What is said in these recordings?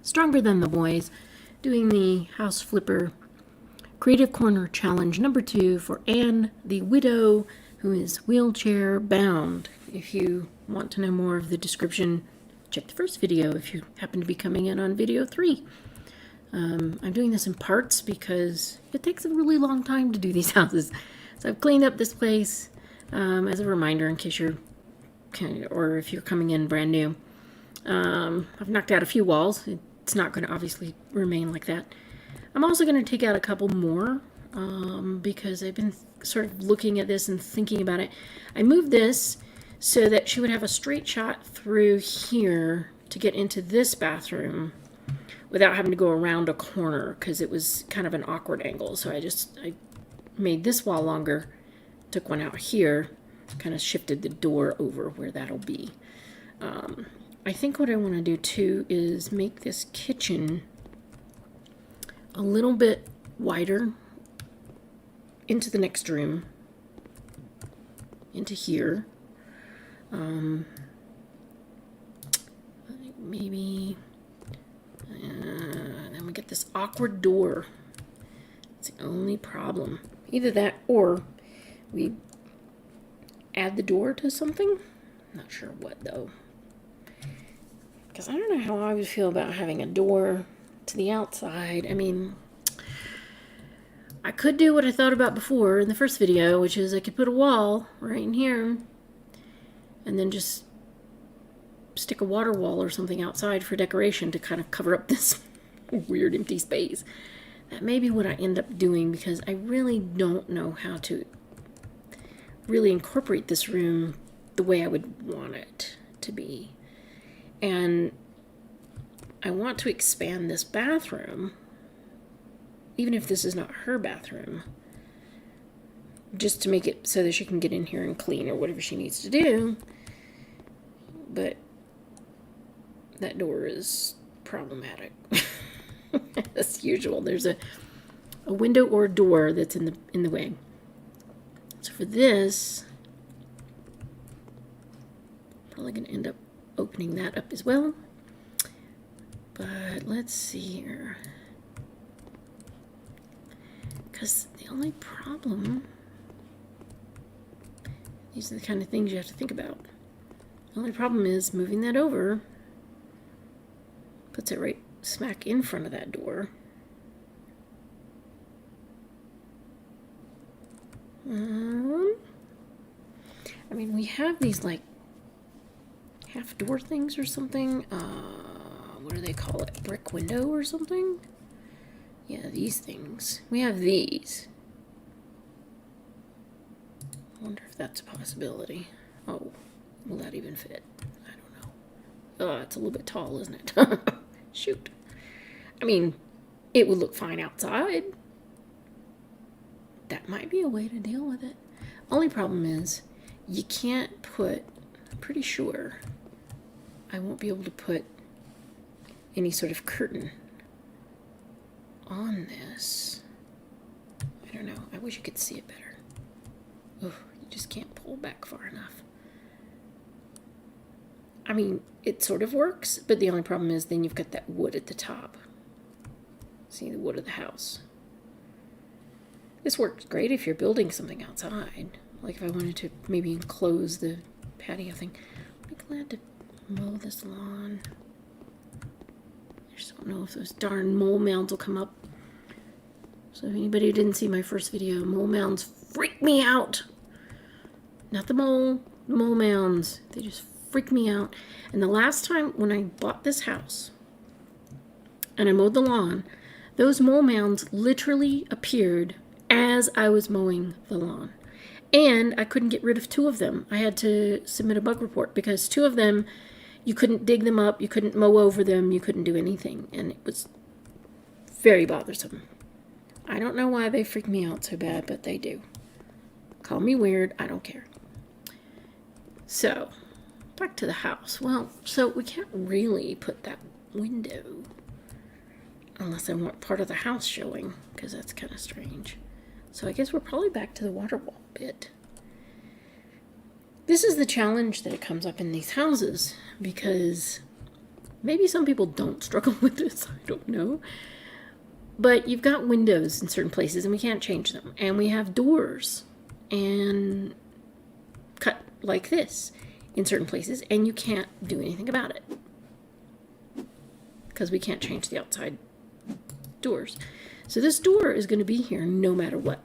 Stronger Than the Boys, doing the House Flipper Creative Corner Challenge number 2 for Anne the Widow, who is wheelchair bound. If you want to know more of the description, check the first video if you happen to be coming in on video 3. I'm doing this in parts because it takes a really long time to do these houses. So I've cleaned up this place as a reminder in case you're, or if you're coming in brand new. I've knocked out a few walls. It's not going to obviously remain like that. I'm also going to take out a couple more because I've been sort of looking at this and thinking about it. I moved this so that she would have a straight shot through here to get into this bathroom without having to go around a corner because it was kind of an awkward angle. So I made this wall longer, took one out here, kind of shifted the door over where that'll be. I think what I want to do too is make this kitchen a little bit wider into the next room, into here. Maybe then we get this awkward door. It's the only problem. Either that or we add the door to something. Not sure what though. Because I don't know how I would feel about having a door to the outside. I mean, I could do what I thought about before in the first video, which is I could put a wall right in here and then just stick a water wall or something outside for decoration to kind of cover up this weird empty space. That may be what I end up doing because I really don't know how to really incorporate this room the way I would want it to be. And I want to expand this bathroom, even if this is not her bathroom, just to make it so that she can get in here and clean or whatever she needs to do. But that door is problematic. As usual, there's a window or a door that's in the way. So for this, probably going to end up opening that up as well. But let's see here. Because the only problem, these are the kind of things you have to think about. The only problem is moving that over puts it right smack in front of that door. I mean, we have these like half door things or something. What do they call it? Brick window or something? Yeah, these things. We have these. I wonder if that's a possibility. Oh, will that even fit? I don't know. Oh, it's a little bit tall, isn't it? Shoot. I mean, it would look fine outside. That might be a way to deal with it. Only problem is you can't put, I'm pretty sure I won't be able to put any sort of curtain on this. I don't know. I wish you could see it better. Oh, you just can't pull back far enough. I mean, it sort of works, but the only problem is then you've got that wood at the top. See, the wood of the house. This works great if you're building something outside. Like if I wanted to maybe enclose the patio thing. I'd be glad to mow this lawn. I just don't know if those darn mole mounds will come up. So if anybody who didn't see my first video, mole mounds freak me out. Not the mole mounds. They just freak me out. And the last time when I bought this house and I mowed the lawn, those mole mounds literally appeared as I was mowing the lawn. And I couldn't get rid of 2 of them. I had to submit a bug report because 2 of them, you couldn't dig them up, you couldn't mow over them, you couldn't do anything. And it was very bothersome. I don't know why they freak me out so bad, but they do. Call me weird, I don't care. So, back to the house. Well, so we can't really put that window unless I want part of the house showing, because that's kind of strange. So I guess we're probably back to the water wall bit. This is the challenge that comes up in these houses, because Maybe some people don't struggle with this, I don't know. But you've got windows in certain places and we can't change them. And we have doors and cut like this in certain places and you can't do anything about it. Because we can't change the outside doors. So this door is going to be here no matter what.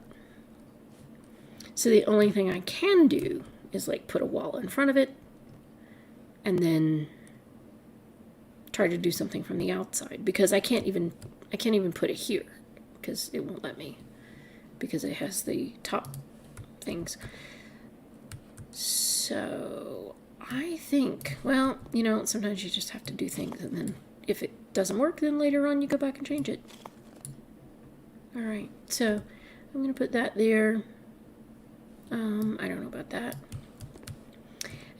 So the only thing I can do is like put a wall in front of it and then try to do something from the outside, because I can't even put it here because it won't let me, because it has the top things. So I think, well, you know, sometimes you just have to do things, and then if it doesn't work, then later on you go back and change it. All right, so I'm going to put that there. I don't know about that.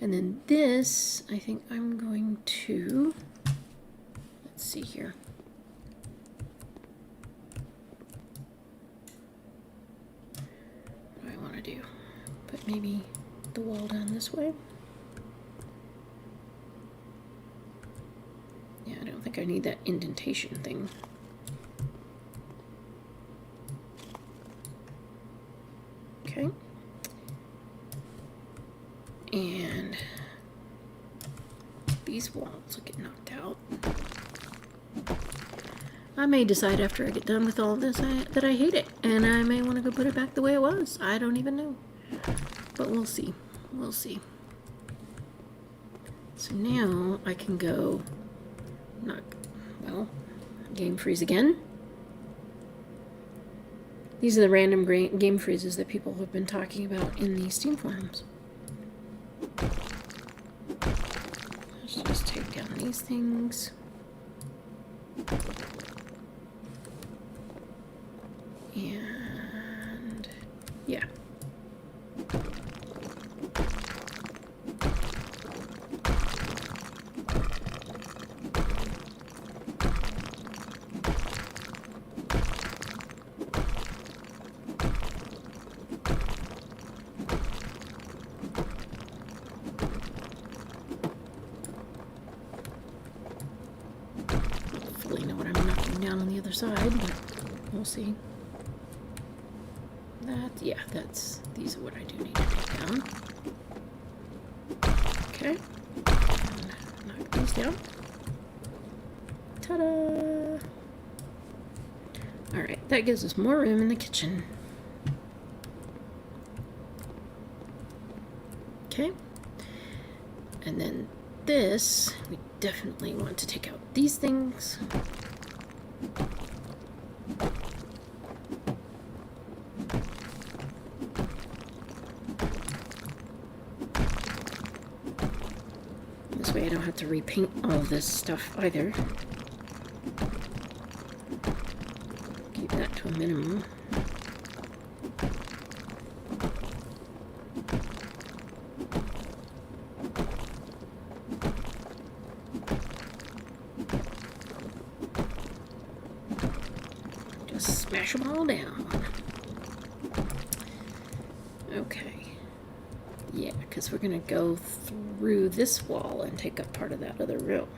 And then this, I think I'm going to, let's see here. What do I want to do? Put maybe the wall down this way. Yeah, I don't think I need that indentation thing. Okay. And these walls will get knocked out. I may decide after I get done with all this that I hate it, and I may want to go put it back the way it was. I don't even know. But we'll see. We'll see. So now I can go game freeze again. These are the random game freezes that people have been talking about in the Steam forums. Let's just take down these things. And yeah. Hopefully know what I'm knocking down on the other side, but we'll see. Yeah, these are what I do need to take down. Okay. And knock these down. Ta-da! Alright, that gives us more room in the kitchen. Okay. And then this, we definitely want to take out these things. This way I don't have to repaint all of this stuff either. Keep that to a minimum. Just smash them all down. Okay. Yeah, because we're going to go through this wall and take up part of that other room.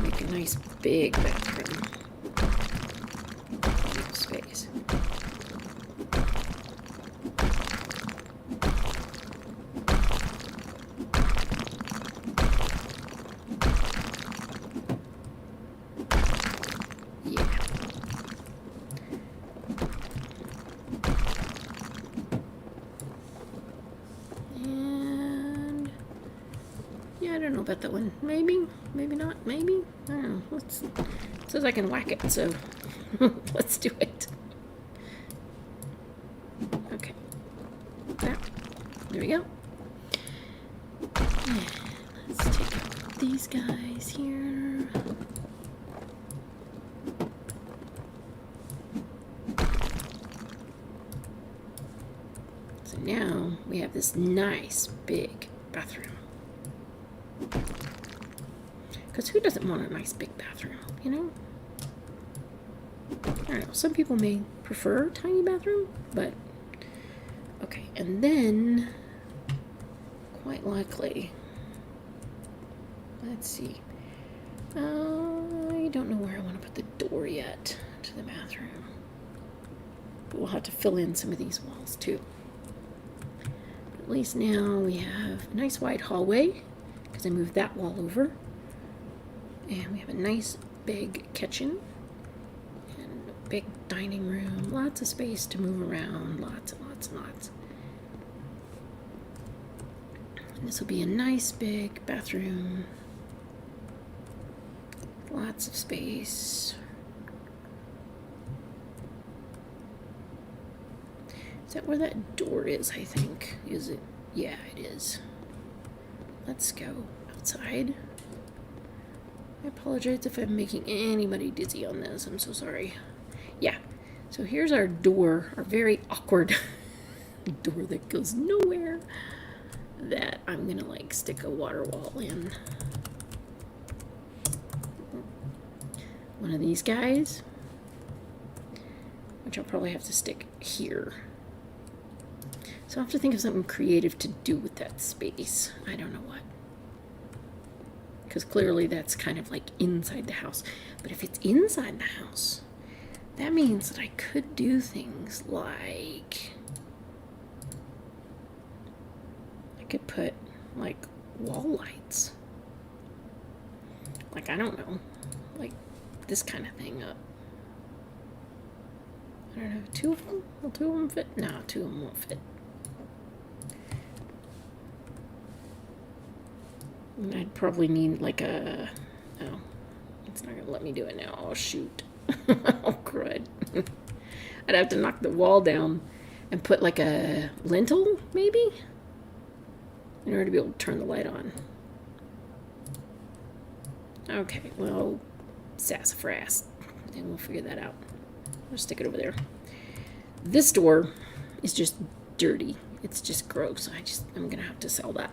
Make a nice big bathroom. Space. I don't know about that one. Maybe, maybe not, maybe. I don't know. It says I can whack it, so let's do it. Okay. There we go. And let's take out these guys here. So now we have this nice big bathroom. Because who doesn't want a nice big bathroom, you know? I don't know, some people may prefer a tiny bathroom, but okay. And then, quite likely, Let's see. I don't know where I want to put the door yet to the bathroom. But we'll have to fill in some of these walls too. But at least now we have a nice wide hallway because I moved that wall over. And we have a nice big kitchen and a big dining room. Lots of space to move around. Lots and lots and lots. And this will be a nice big bathroom. Lots of space. Is that where that door is, I think? Is it? Yeah, it is. Let's go outside. I apologize if I'm making anybody dizzy on this. I'm so sorry. Yeah. So here's our door, our very awkward door that goes nowhere, that I'm gonna like stick a water wall in. One of these guys, which I'll probably have to stick here. So I'll have to think of something creative to do with that space. I don't know what. Because clearly that's kind of like inside the house. But if it's inside the house, that means that I could do things like, I could put like wall lights. Like, I don't know, like this kind of thing up. I don't know, 2 of them? Will 2 of them fit? No, 2 of them won't fit. And I'd probably need like a, oh, it's not gonna let me do it now. Oh, shoot. Oh, crud. I'd have to knock the wall down and put like a lintel, maybe, in order to be able to turn the light on. Okay, well, sassafras. And we'll figure that out. We'll stick it over there. This door is just dirty. It's just gross. I'm gonna have to sell that.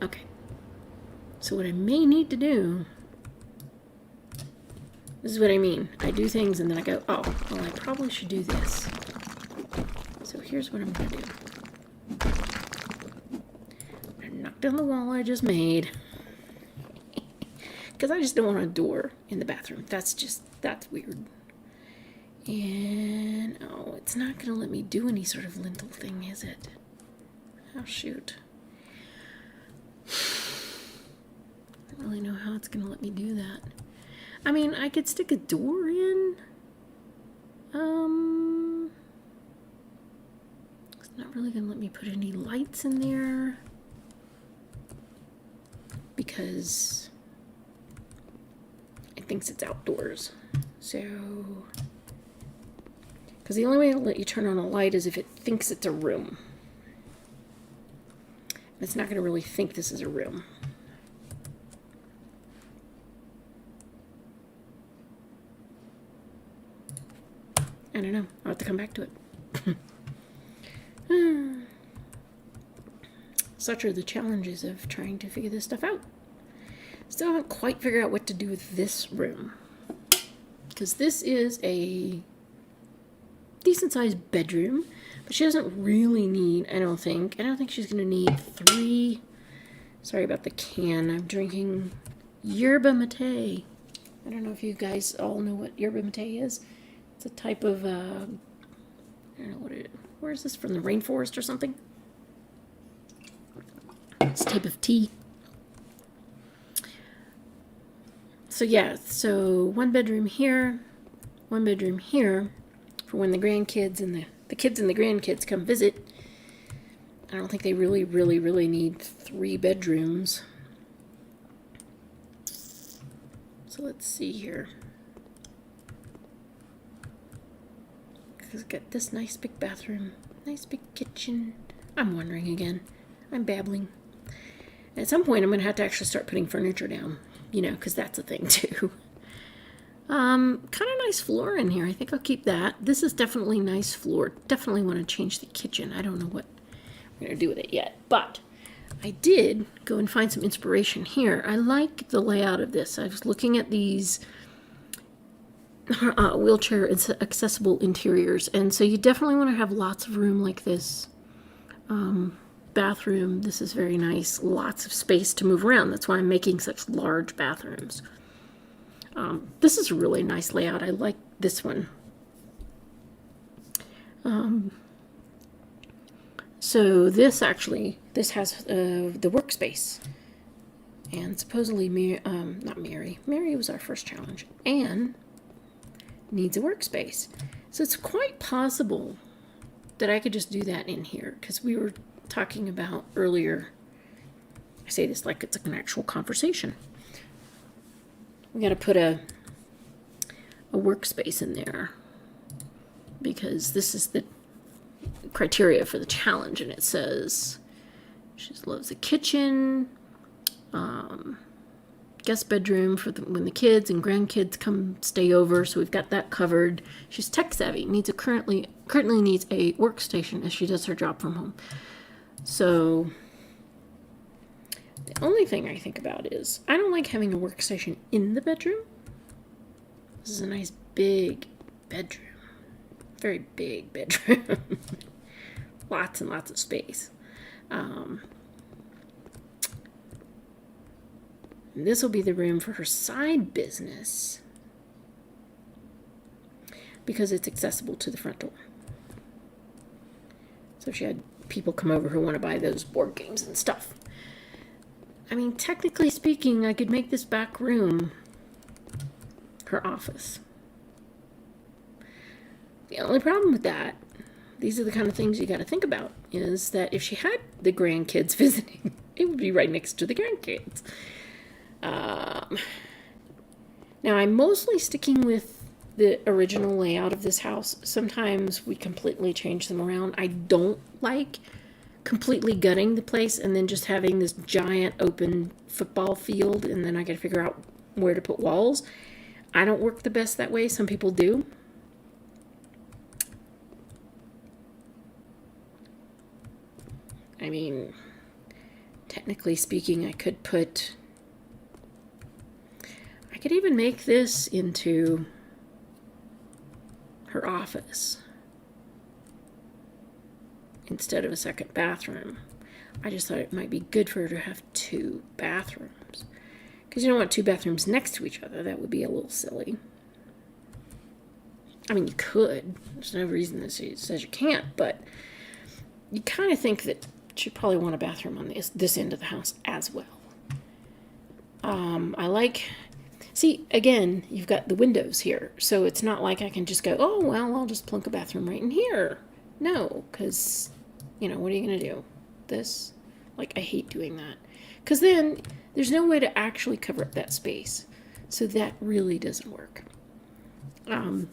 Okay. So what I may need to do, this is what I mean. I do things and then I go, oh, well, I probably should do this. So here's what I'm gonna do. I'm gonna knock down the wall I just made. Because I just don't want a door in the bathroom. That's weird. And, oh, it's not going to let me do any sort of lintel thing, is it? Oh, shoot. I don't really know how it's going to let me do that. I mean, I could stick a door in. It's not really going to let me put any lights in there. Because it thinks it's outdoors. So, because the only way it'll let you turn on a light is if it thinks it's a room. And it's not going to really think this is a room. I don't know. I'll have to come back to it. Such are the challenges of trying to figure this stuff out. Still haven't quite figured out what to do with this room. Because this is a decent sized bedroom. But she doesn't really need, I don't think she's going to need 3. Sorry about the can. I'm drinking yerba mate. I don't know if you guys all know what yerba mate is. It's a type of, I don't know what it is. Where is this from? The rainforest or something? It's a type of tea. So yeah, so 1 bedroom here, 1 bedroom here for when the grandkids and the kids and the grandkids come visit. I don't think they really need 3 bedrooms. So let's see here. Because it's got this nice big bathroom, nice big kitchen. I'm wondering again. I'm babbling. And at some point, I'm going to have to actually start putting furniture down. You know, because that's a thing too. Kind of nice floor in here. I think I'll keep that. This is definitely nice floor. Definitely want to change the kitchen. I don't know what I'm going to do with it yet. But I did go and find some inspiration here. I like the layout of this. I was looking at these wheelchair accessible interiors. And so you definitely want to have lots of room like this. bathroom. This is very nice. Lots of space to move around. That's why I'm making such large bathrooms. This is a really nice layout. I like this one. So this has the workspace. And supposedly, not Mary. Mary was our first challenge. Anne needs a workspace. So it's quite possible that I could just do that in here, because we were talking about earlier. I say this like it's an actual conversation. We got to put a workspace in there, because this is the criteria for the challenge, and it says she loves the kitchen, guest bedroom for when the kids and grandkids come stay over, so we've got that covered. She's tech savvy, currently needs a workstation as she does her job from home. So the only thing I think about is I don't like having a workstation in the bedroom. This is a nice big bedroom. Very big bedroom. Lots and lots of space. This will be the room for her side business, because it's accessible to the front door. So if she had people come over who want to buy those board games and stuff. I mean, technically speaking, I could make this back room her office. The only problem with that, these are the kind of things you got to think about, is that if she had the grandkids visiting, it would be right next to the grandkids. Now, I'm mostly sticking with the original layout of this house. Sometimes we completely change them around. I don't like completely gutting the place and then just having this giant open football field, and then I got to figure out where to put walls. I don't work the best that way. Some people do. I mean, technically speaking, I could even make this into her office instead of a second bathroom. I just thought it might be good for her to have two bathrooms, because you don't want two bathrooms next to each other. That would be a little silly. I mean, you could. There's no reason that says you can't, but you kind of think that she'd probably want a bathroom on this end of the house as well. See, again, you've got the windows here, so it's not like I can just go, oh, well, I'll just plunk a bathroom right in here. No, because, what are you going to do? This? Like, I hate doing that. Because then there's no way to actually cover up that space. So that really doesn't work. I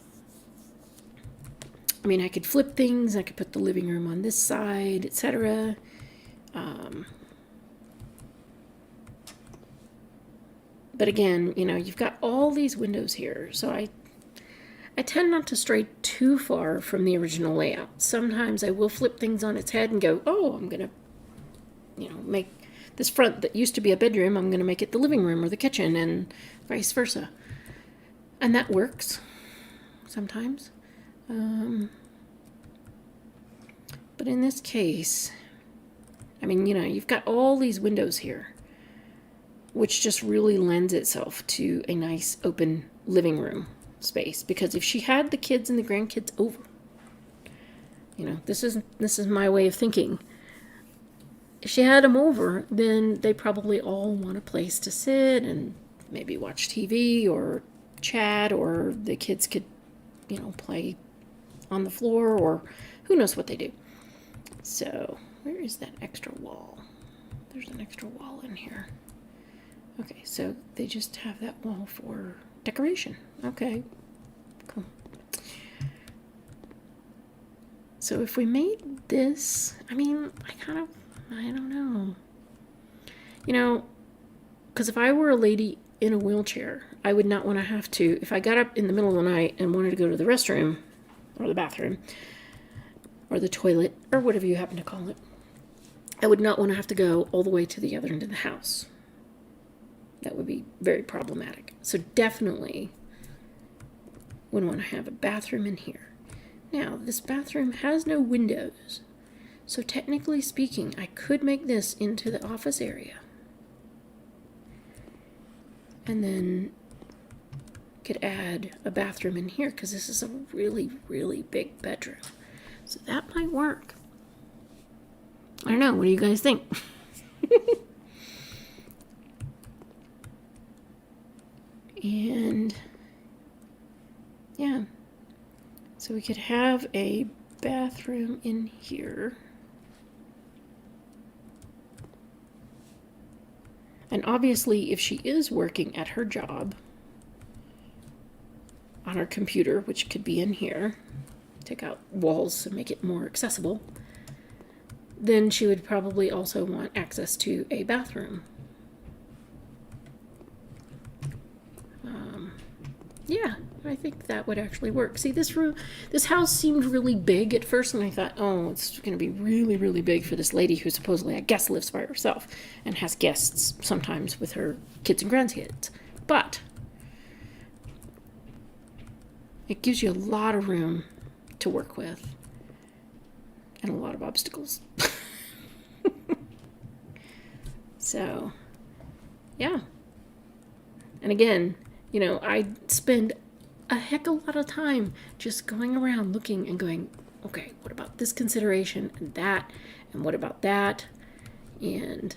mean, I could flip things. I could put the living room on this side, etc. But again, you've got all these windows here. So I tend not to stray too far from the original layout. Sometimes I will flip things on its head and go, oh, I'm going to, make this front that used to be a bedroom, I'm going to make it the living room or the kitchen, and vice versa. And that works sometimes. But in this case, I mean, you've got all these windows here, which just really lends itself to a nice open living room space. Because if she had the kids and the grandkids over, this is my way of thinking. If she had them over, then they probably all want a place to sit and maybe watch TV or chat, or the kids could, play on the floor, or who knows what they do. So, where is that extra wall? There's an extra wall in here. Okay, so they just have that wall for decoration. Okay, cool. So if we made this, I mean, I don't know. Because if I were a lady in a wheelchair, I would not want to have to, if I got up in the middle of the night and wanted to go to the restroom, or the bathroom, or the toilet, or whatever you happen to call it, I would not want to have to go all the way to the other end of the house. That would be very problematic. So definitely would want to have a bathroom in here. Now, this bathroom has no windows, So technically speaking, I could make this into the office area. And then could add a bathroom in here because this is a really, really big bedroom. So that might work. I don't know. What do you guys think? And yeah, so we could have a bathroom in here. And obviously, if she is working at her job on her computer, which could be in here, take out walls to make it more accessible, then she would probably also want access to a bathroom. Yeah, I think that would actually work. See, this room, this house seemed really big at first, and I thought, oh, it's going to be really, really big for this lady who supposedly, I guess, lives by herself and has guests sometimes with her kids and grandkids. But it gives you a lot of room to work with and a lot of obstacles. So, yeah. And again, you know, I spend a heck of a lot of time just going around looking and going, okay, what about this consideration and what about that? And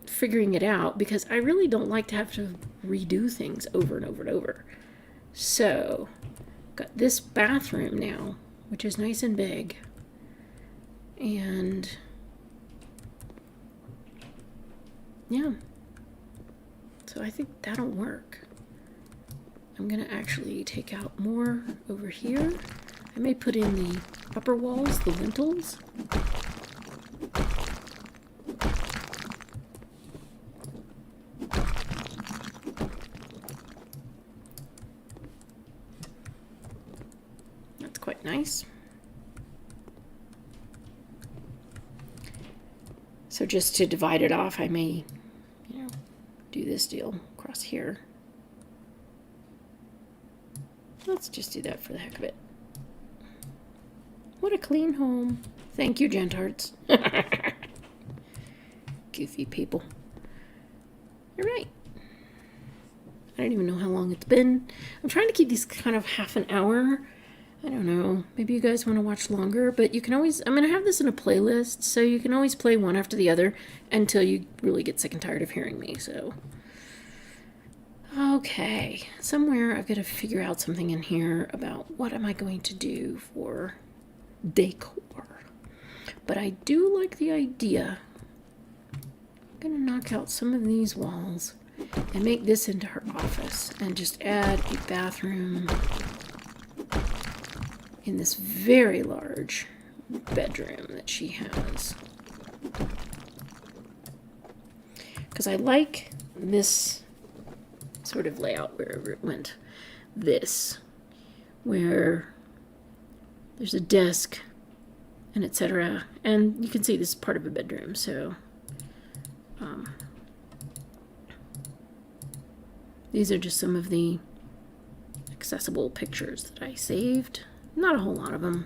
figuring it out, because I really don't like to have to redo things over and over and over. So, got this bathroom now, which is nice and big. And yeah. So I think that'll work. I'm going to actually take out more over here. I may put in the upper walls, the lintels. That's quite nice. So just to divide it off, I may, do this deal across here. Let's just do that for the heck of it. What a clean home. Thank you, Gentards. Goofy people. All right. I don't even know how long it's been. I'm trying to keep these kind of half an hour. I don't know. Maybe you guys want to watch longer, but you can always, I'm going to have this in a playlist, so you can always play one after the other until you really get sick and tired of hearing me, so. Okay, somewhere I've got to figure out something in here about what am I going to do for decor. But I do like the idea. I'm going to knock out some of these walls and make this into her office and just add a bathroom in this very large bedroom that she has. Because I like this sort of layout wherever it went. This, where there's a desk and etc. And you can see this is part of a bedroom, so these are just some of the accessible pictures that I saved. Not a whole lot of them,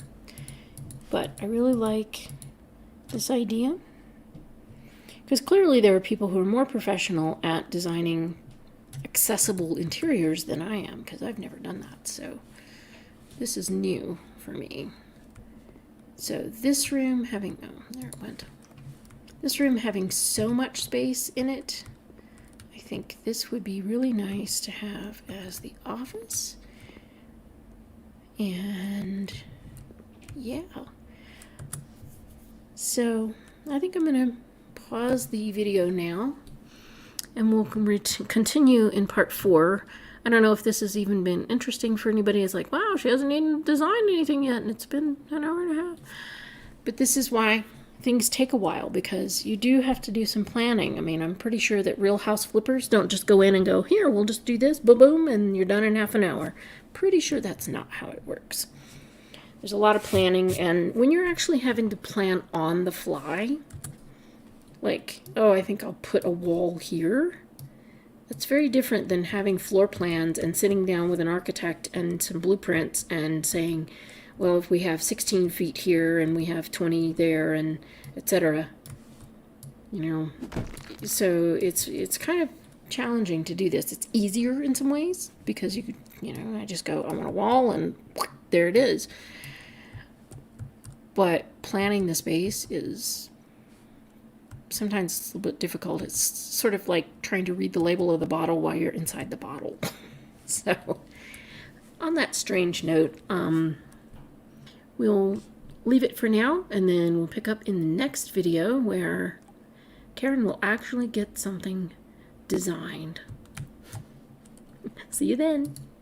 but I really like this idea. Because clearly there are people who are more professional at designing accessible interiors than I am, because I've never done that. So this is new for me. So this room having, oh, there it went. This room having so much space in it, I think this would be really nice to have as the office. And yeah, so I think I'm going to pause the video now and we'll continue in part 4. I don't know if this has even been interesting for anybody. It's like, wow, she hasn't even designed anything yet and it's been an hour and a half. But this is why things take a while, because you do have to do some planning. I mean, I'm pretty sure that real house flippers don't just go in and go, here, we'll just do this, boom, boom, and you're done in half an hour. Pretty sure that's not how it works. There's a lot of planning, and when you're actually having to plan on the fly, like, oh, I think I'll put a wall here, that's very different than having floor plans and sitting down with an architect and some blueprints and saying, well, if we have 16 feet here and we have 20 there and etc., you know, so it's kind of challenging to do this. It's easier in some ways because you could, you know, I just go, I want a wall and there it is. But planning the space is sometimes it's a little bit difficult. It's sort of like trying to read the label of the bottle while you're inside the bottle. So on that strange note, we'll leave it for now, and then we'll pick up in the next video where Karen will actually get something designed. See you then.